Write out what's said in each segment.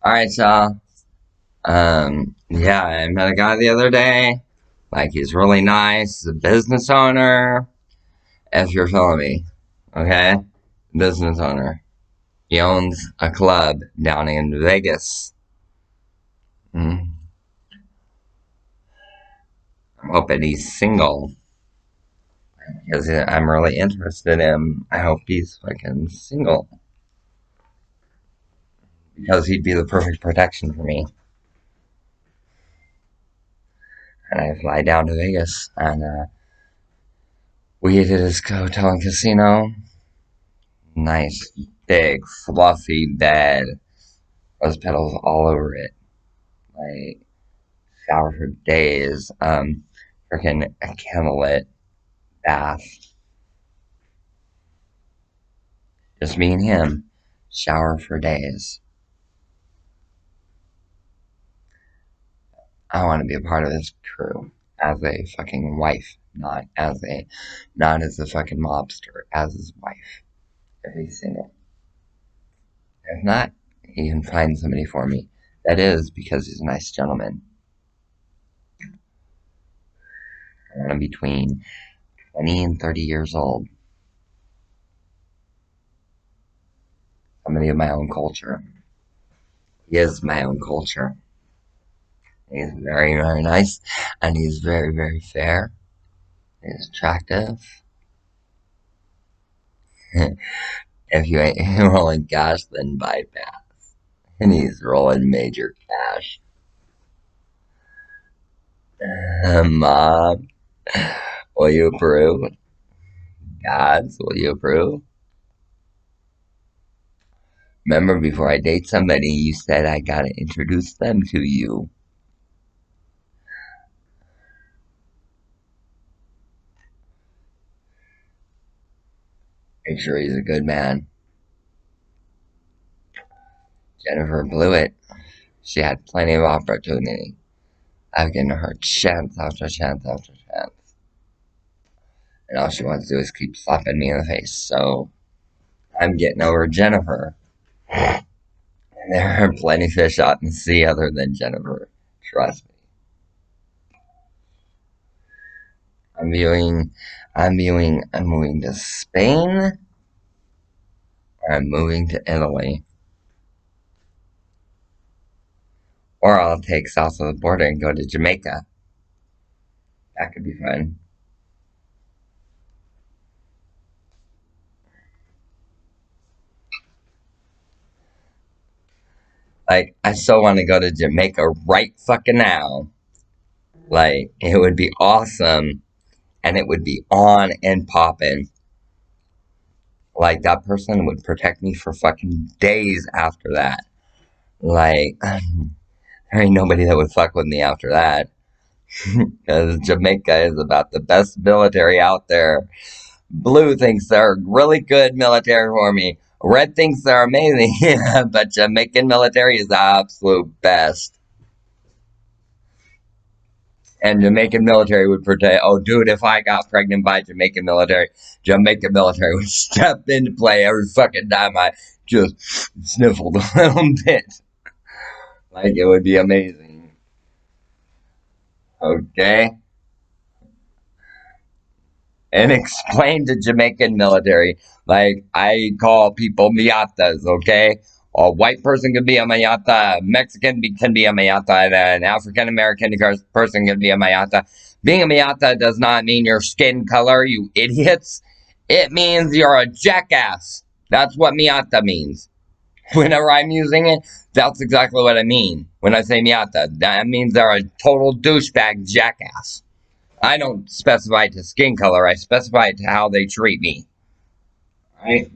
Alright, y'all. Yeah, I met a guy the other day. Like, he's really nice. He's a business owner. If you're feeling me, okay? Business owner. He owns a club down in Vegas. I'm hoping he's single. Because I'm really interested in him. I hope he's fucking single. Because he'd be the perfect protection for me. And I fly down to Vegas. And, we ate at his hotel and casino. Nice, big, fluffy bed. Rose petals all over it. Like, shower for days. Freaking a candlelit bath. Just me and him. Shower for days. I want to be a part of this crew. As a fucking wife. Not as a fucking mobster. As his wife. If he's single. If not, he can find somebody for me. That is because he's a nice gentleman. I'm between 20 and 30 years old. Somebody of my own culture. He is my own culture. He's very, very nice. And he's very, very fair. He's attractive. If you ain't rolling cash, then bypass. And he's rolling major cash. Mom, will you approve? Gods, will you approve? Remember, before I date somebody, you said I gotta introduce them to you. Make sure he's a good man. Jennifer blew it. She had plenty of opportunity. I've given her chance after chance after chance. And all she wants to do is keep slapping me in the face. So I'm getting over Jennifer. And there are plenty of fish out in the sea other than Jennifer. Trust me. I'm moving to Spain. Or I'm moving to Italy. Or I'll take south of the border and go to Jamaica. That could be fun. Like, I so want to go to Jamaica right fucking now. Like, it would be awesome. And it would be on and popping. Like, that person would protect me for fucking days after that. Like, there ain't nobody that would fuck with me after that. Because Jamaica is about the best military out there. Blue thinks they're really good military for me. Red thinks they're amazing. But Jamaican military is the absolute best. And Jamaican military would protect. Oh, dude, if I got pregnant by Jamaican military would step into play every fucking time I just sniffled a little bit. Like, it would be amazing. Okay? And explain to Jamaican military, like, I call people miatas, okay? A white person could be a mayata, a Mexican can be a mayata, and an African American person can be a mayata. Being a mayata does not mean your skin color, you idiots. It means you're a jackass. That's what miata means. Whenever I'm using it, that's exactly what I mean. When I say miata, that means they're a total douchebag jackass. I don't specify to skin color, I specify to how they treat me. Right?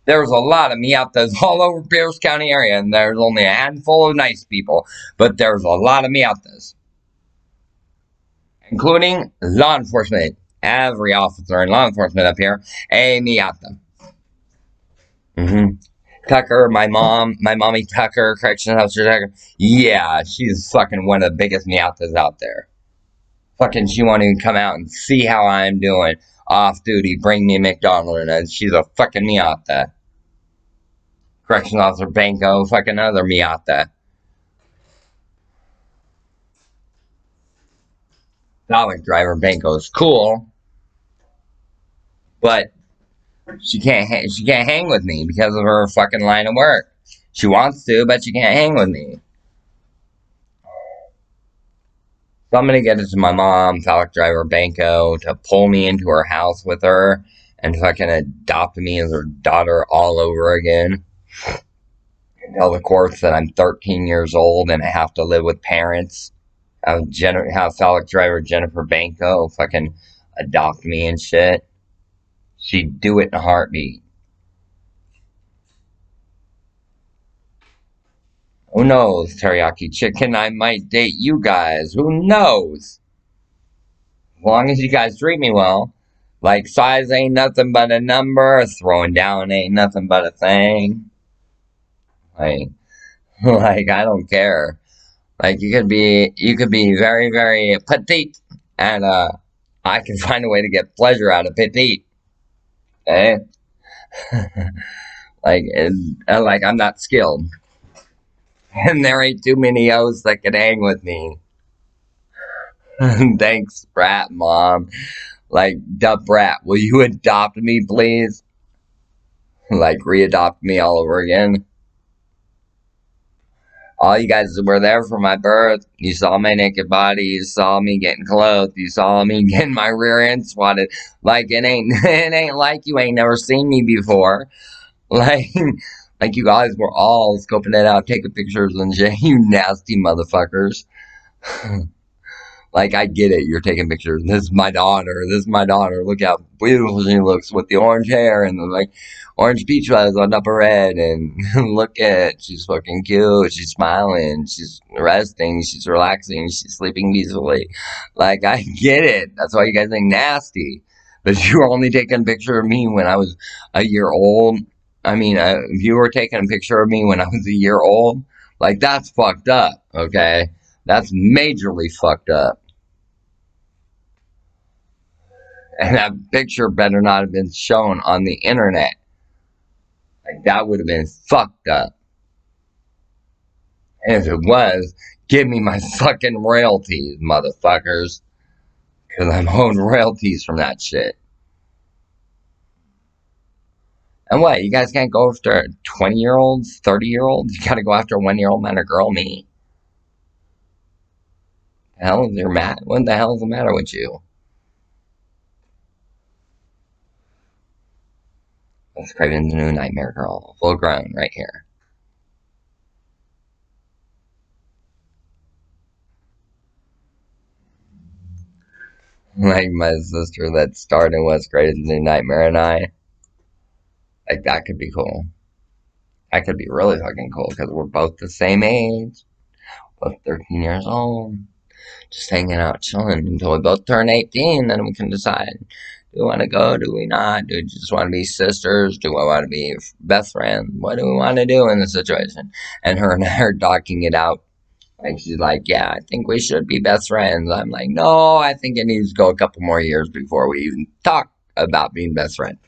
There's a lot of miatas all over Pierce County area, and there's only a handful of nice people, but there's a lot of miatas. Including law enforcement. Every officer in law enforcement up here, a miata. Tucker, my mommy Tucker, corrections officer Tucker. Yeah, she's fucking one of the biggest miatas out there. Fucking, she won't even come out and see how I'm doing. Off duty, bring me a McDonald's, and she's a fucking miata. Corrections officer Banco, fucking another Miata. Phallic driver Banco is cool, but she can't hang with me because of her fucking line of work. She wants to, but she can't hang with me. So I'm gonna get it to my mom, Phallic driver Banco, to pull me into her house with her and fucking adopt me as her daughter all over again. And tell the courts that I'm 13 years old and I have to live with parents. Have Phallic driver Jennifer Banco fucking adopt me and shit. She'd do it in a heartbeat. Who knows, Teriyaki Chicken? I might date you guys. Who knows? As long as you guys treat me well. Like, size ain't nothing but a number. Throwing down ain't nothing but a thing. Like, like I don't care. Like, you could be very, very petite. And, I can find a way to get pleasure out of petite. Okay? Like, I'm not skilled. And there ain't too many O's that can hang with me. Thanks, Brat Mom. Like, Dub Brat, will you adopt me, please? Like, re-adopt me all over again. All you guys were there for my birth. You saw my naked body. You saw me getting clothed. You saw me getting my rear end swatted. Like, it ain't like you ain't never seen me before. Like, like you guys were all scoping it out, taking pictures and shit. You nasty motherfuckers. Like, I get it. You're taking pictures. This is my daughter. This is my daughter. Look how beautiful she looks with the orange hair and the, like, orange peach fuzz on top of her head. And look at, she's fucking cute. She's smiling. She's resting. She's relaxing. She's sleeping peacefully. Like, I get it. That's why you guys think nasty. But you were only taking a picture of me when I was a year old. I mean, if you were taking a picture of me when I was a year old, like, that's fucked up, okay? That's majorly fucked up. And that picture better not have been shown on the internet. Like, that would have been fucked up. And if it was, give me my fucking royalties, motherfuckers. Because I'm owed royalties from that shit. And what, you guys can't go after 20-year-olds, 30-year-olds? You gotta go after a 1-year-old man or girl, me? The hell is your mat? What the hell is the matter with you? That's Craven's new nightmare girl. Full grown right here. Like my sister that starred in What's Craven's New Nightmare and I. Like, that could be cool. That could be really fucking cool because we're both the same age. Both 13 years old. Just hanging out, chilling until we both turn 18. Then we can decide. Do we want to go? Do we not? Do we just want to be sisters? Do we want to be best friends? What do we want to do in this situation? And her and I are talking it out. Like, she's like, yeah, I think we should be best friends. I'm like, no, I think it needs to go a couple more years before we even talk about being best friends.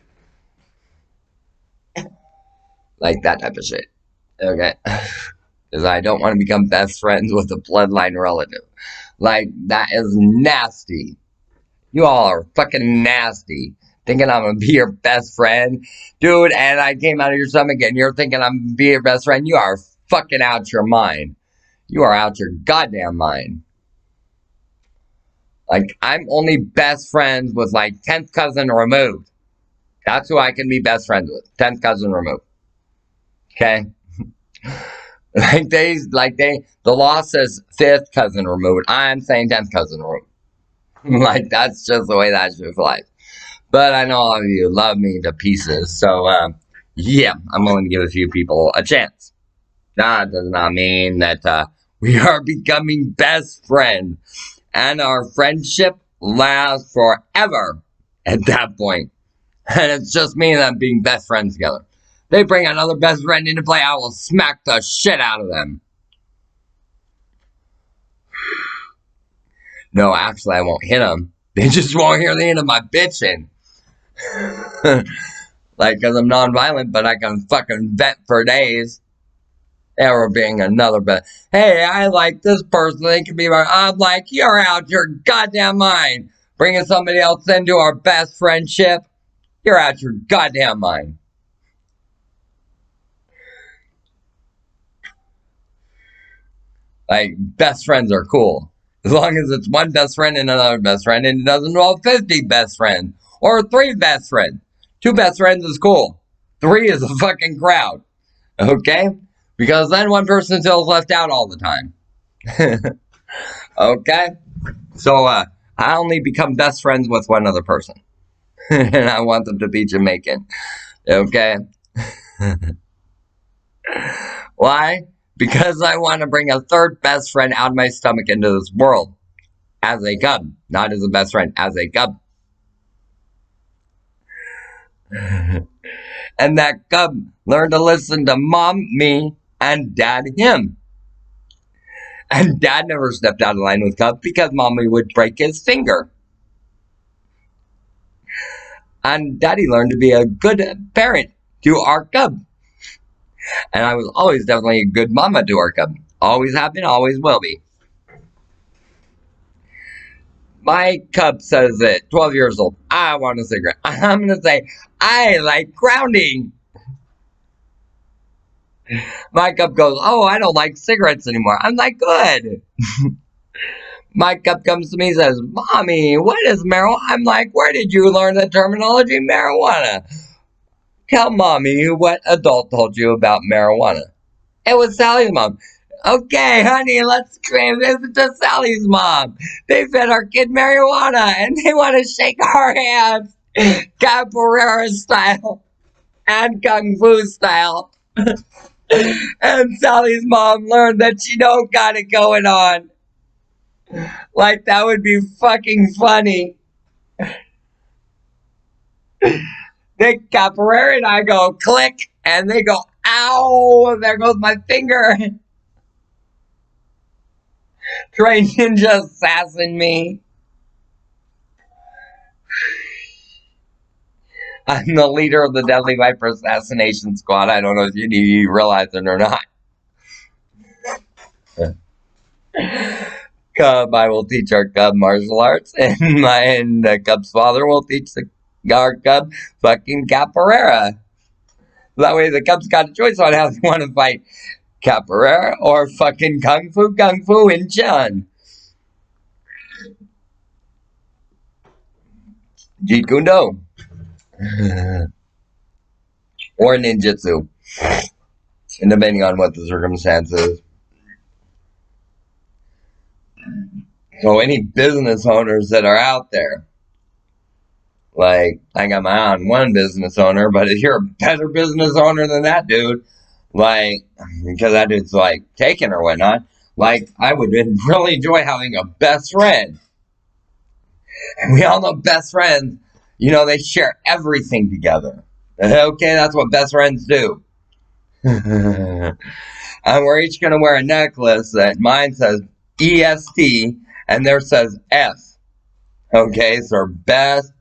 Like, that type of shit. Okay? Because I don't want to become best friends with a bloodline relative. Like, that is nasty. You all are fucking nasty. Thinking I'm gonna be your best friend. Dude, and I came out of your stomach and you're thinking I'm gonna be your best friend. You are fucking out your mind. You are out your goddamn mind. Like, I'm only best friends with, like, 10th cousin removed. That's who I can be best friends with. 10th cousin removed. Okay? the law says 5th cousin removed. I'm saying 10th cousin removed. Like, that's just the way that shit flies. But I know all of you love me to pieces. So, yeah, I'm willing to give a few people a chance. That does not mean that we are becoming best friends. And our friendship lasts forever at that point. And it's just me and them being best friends together. They bring another best friend into play, I will smack the shit out of them. No, actually, I won't hit them. They just won't hear the end of my bitching. Like, because I'm nonviolent, but I can fucking vent for days. Or being another, but hey, I like this person. They can be my. I'm like, you're out your goddamn mind. Bringing somebody else into our best friendship. You're out your goddamn mind. Like, best friends are cool. As long as it's one best friend and another best friend, and it doesn't involve 50 best friends. Or 3 best friends. 2 best friends is cool. 3 is a fucking crowd. Okay? Because then one person feels left out all the time. Okay? So, I only become best friends with one other person. And I want them to be Jamaican. Okay? Why? Because I want to bring a third best friend out of my stomach into this world. As a cub. Not as a best friend. As a cub. And that cub learned to listen to mom, me, and dad, him. And dad never stepped out of line with cub because mommy would break his finger. And daddy learned to be a good parent to our cub. And I was always definitely a good mama to our cub. Always have been, always will be. My cub says at 12 years old, I want a cigarette. I'm going to say, I like grounding. My cub goes, oh, I don't like cigarettes anymore. I'm like, good. My cub comes to me and says, Mommy, what is marijuana? I'm like, where did you learn the terminology marijuana? Tell mommy what adult told you about marijuana. It was Sally's mom. Okay, honey, let's visit to Sally's mom. They fed our kid marijuana and they want to shake our hands. Capoeira style and Kung Fu style. And Sally's mom learned that she don't got it going on. Like, that would be fucking funny. They capoeira and I go click and they go, ow, there goes my finger. Trained ninja assassin me. I'm the leader of the Deadly Viper Assassination Squad. I don't know if you realize it or not. Cub, I will teach our cub martial arts, and the cub's father will teach our cub fucking capoeira. That way the cub's got a choice on how they want to fight. Capoeira or fucking kung fu in Chun. Jeet Kune Do. Or ninjutsu. And depending on what the circumstances. So any business owners that are out there, like, I got my own one business owner, but if you're a better business owner than that dude, like, because that dude's like taken or whatnot, like, I would really enjoy having a best friend. And we all know best friends, you know, they share everything together. Okay, that's what best friends do. And we're each going to wear a necklace that mine says EST and theirs says F. Okay, so our best,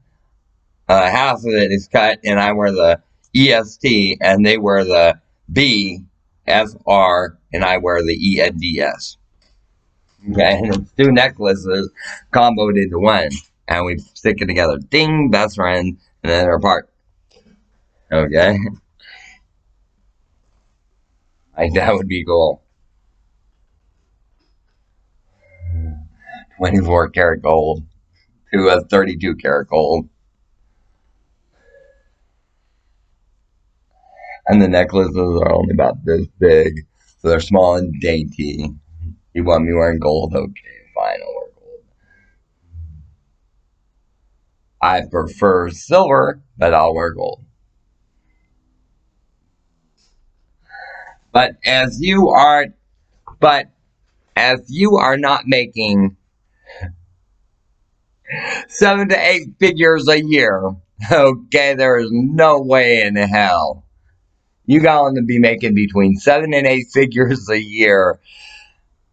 half of it is cut, and I wear the EST, and they wear the B, FR, and I wear the ENDS. Okay, and it's 2 necklaces comboed into one, and we stick it together. Ding, best friend, and then they're apart. Okay? Like, that would be cool. 24 karat gold to a 32 karat gold. And the necklaces are only about this big, so they're small and dainty. You want me wearing gold? Okay, fine, I'll wear gold. I prefer silver, but I'll wear gold. But as you are not making 7 to 8 figures a year, okay, there is no way in hell you got to be making between 7 and 8 figures a year,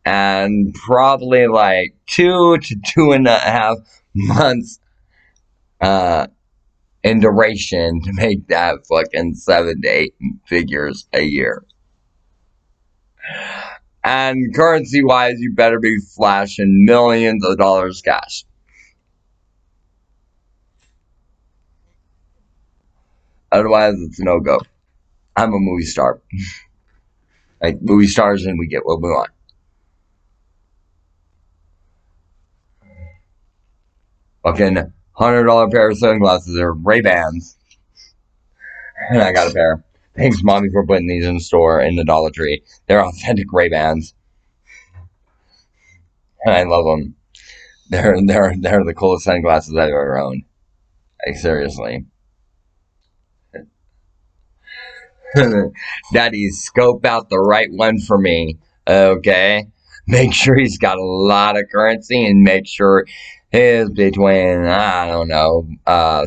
and probably like 2 to 2.5 months in duration to make that fucking 7 to 8 figures a year. And currency wise, you better be flashing millions of dollars cash. Otherwise, it's no go. I'm a movie star. Like movie stars, and we get what we want. Fucking $100 pair of sunglasses or Ray-Bans. And I got a pair. Thanks, Mommy, for putting these in the store in the Dollar Tree. They're authentic Ray-Bans. And I love them. They're the coolest sunglasses I've ever owned. Like, seriously. Daddy, scope out the right one for me. Okay? Make sure he's got a lot of currency and make sure is between, I don't know,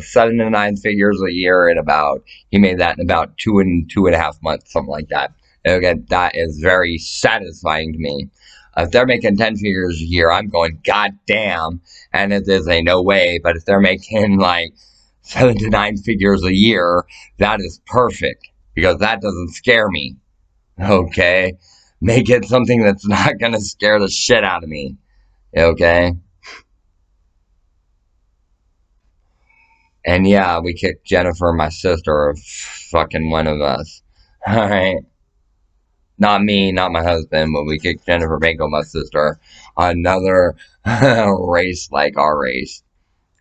7 to 9 figures a year in about, he made that in about 2.5 months, something like that. Okay, that is very satisfying to me. If they're making 10 figures a year, I'm going, God damn. And it is a no way. But if they're making like 7 to 9 figures a year, that is perfect. Because that doesn't scare me. Okay? Make it something that's not going to scare the shit out of me. Okay? And yeah, we kicked Jennifer, my sister, or fucking one of us. Alright? Not me, not my husband, but we kicked Jennifer Banco, my sister, another race like our race.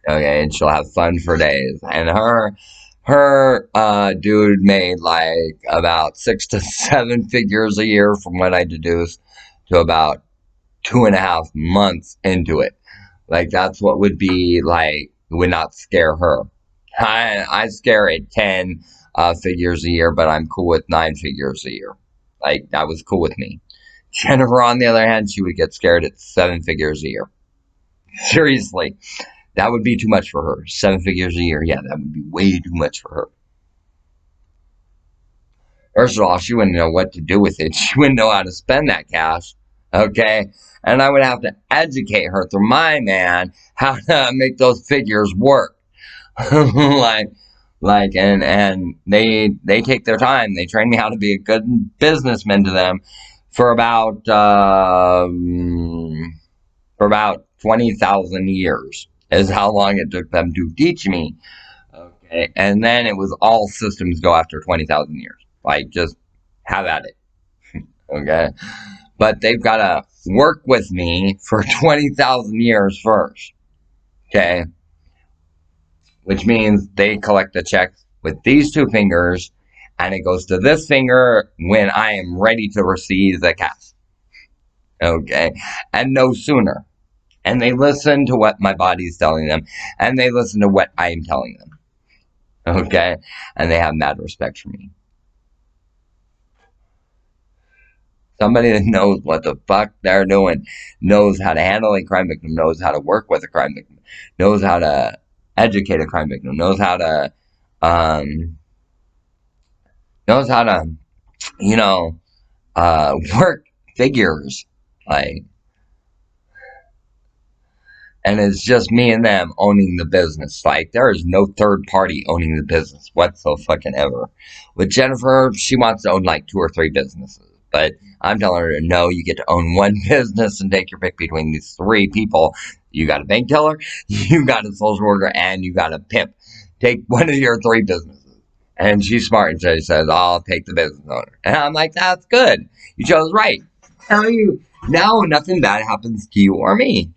Okay, and she'll have fun for days. And her dude made like about 6 to 7 figures a year from what I deduced to about 2.5 months into it. Like that's what would be like, would not scare her. I scare at 10 figures a year, but I'm cool with 9 figures a year. Like, that was cool with me. Jennifer, on the other hand, she would get scared at 7 figures a year. Seriously. That would be too much for her. 7 figures a year, yeah, that would be way too much for her. First of all, she wouldn't know what to do with it. She wouldn't know how to spend that cash. Okay? And I would have to educate her through my man how to make those figures work. And they take their time. They train me how to be a good businessman to them for about 20,000 years is how long it took them to teach me. Okay, and then it was all systems go after 20,000 years. Like just have at it. Okay, but they've got to work with me for 20,000 years first. Okay. Which means they collect the check with these 2 fingers, and it goes to this finger when I am ready to receive the cash. Okay? And no sooner. And they listen to what my body's telling them, and they listen to what I am telling them. Okay? And they have mad respect for me. Somebody that knows what the fuck they're doing, knows how to handle a crime victim, knows how to work with a crime victim, knows how to educate a crime victim, knows how to, work figures, like, and it's just me and them owning the business. Like, there is no third party owning the business whatsoever. With Jennifer, she wants to own like 2 or 3 businesses, but I'm telling her, no, you get to own one business and take your pick between these 3 people. You got a bank teller, you got a social worker, and you got a pimp. Take one of your 3 businesses. And she's smart, and she says, I'll take the business owner. And I'm like, that's good. You chose right. Now nothing bad happens to you or me.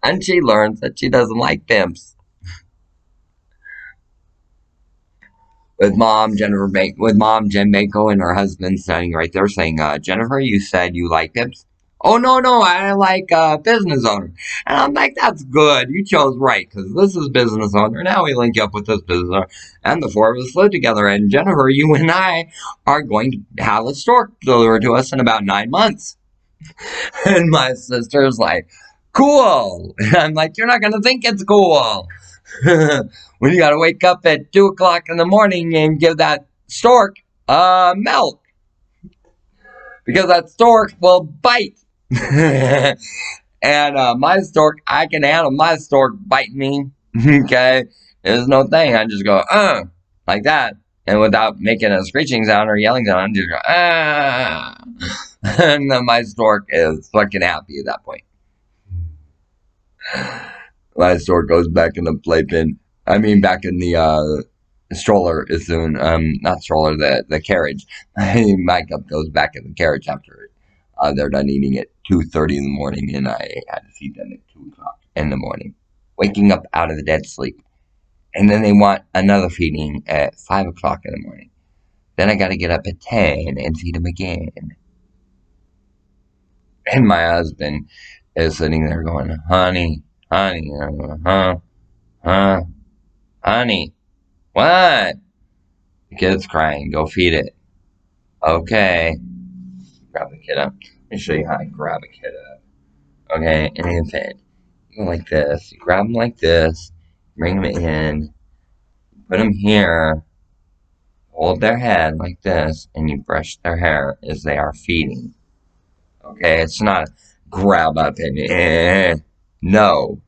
And she learns that she doesn't like pimps. With mom, Jen Banco, and her husband standing right there saying, Jennifer, you said you like pimps? Oh, no, I like business owner. And I'm like, that's good. You chose right, because this is business owner. Now we link up with this business owner. And the 4 of us live together. And Jennifer, you and I are going to have a stork delivered to us in about 9 months. And my sister's like, cool. And I'm like, you're not going to think it's cool. When you got to wake up at 2 o'clock in the morning and give that stork milk. Because that stork will bite. And my stork, I can handle my stork biting me. Okay, there's no thing. I just go like that, and without making a screeching sound or yelling sound, I just go and then my stork is fucking happy at that point. My stork goes back in the playpen. I mean, back in the stroller as soon. Not stroller, the carriage. My cup goes back in the carriage after they're done eating at 2:30 in the morning, and I had to feed them at 2 o'clock in the morning, waking up out of the dead sleep. And then they want another feeding at 5 o'clock in the morning. Then I got to get up at 10 and feed them again. And my husband is sitting there going, honey, honey, honey, what? The kid's crying. Go feed it. Okay. Grab the kid up. Let me show you how I grab a kid up. Okay, an infant. You go like this. You grab them like this. Bring them in. Put them here. Hold their head like this. And you brush their hair as they are feeding. Okay, it's not grab up and no.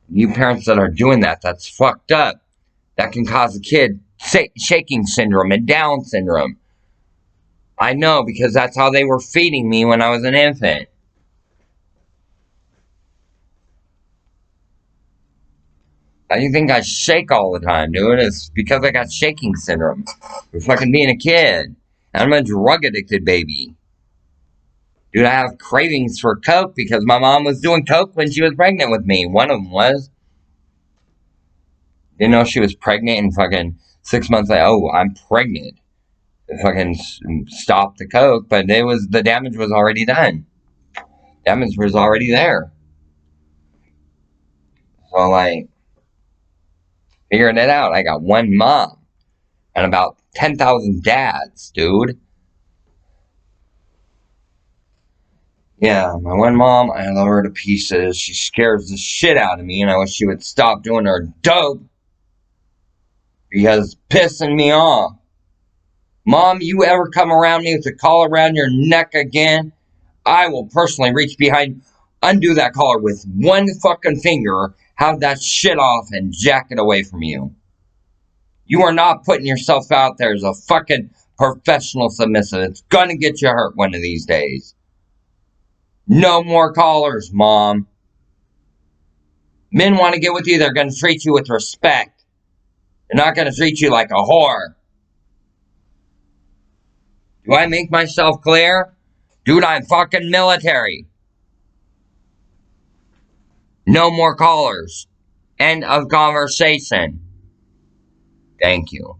You parents that are doing that, that's fucked up. That can cause a kid shaking syndrome and Down syndrome. I know, because that's how they were feeding me when I was an infant. How do you think I shake all the time, dude? It's because I got shaking syndrome for fucking being a kid. And I'm a drug addicted baby. Dude, I have cravings for Coke because my mom was doing Coke when she was pregnant with me. One of them was. Didn't know she was pregnant, and fucking 6 months later, oh, I'm pregnant. Fucking stopped the Coke, but the damage was already done. Damage was already there. So, like, figuring it out. I got one mom and about 10,000 dads, dude. Yeah, my one mom, I love her to pieces. She scares the shit out of me, and I wish she would stop doing her dope because it's pissing me off. Mom, you ever come around me with a collar around your neck again, I will personally reach behind, undo that collar with one fucking finger, have that shit off, and jack it away from you. You are not putting yourself out there as a fucking professional submissive. It's gonna get you hurt one of these days. No more collars, Mom. Men want to get with you, they're gonna treat you with respect. They're not gonna treat you like a whore. Do I make myself clear? Dude, I'm fucking military. No more callers. End of conversation. Thank you.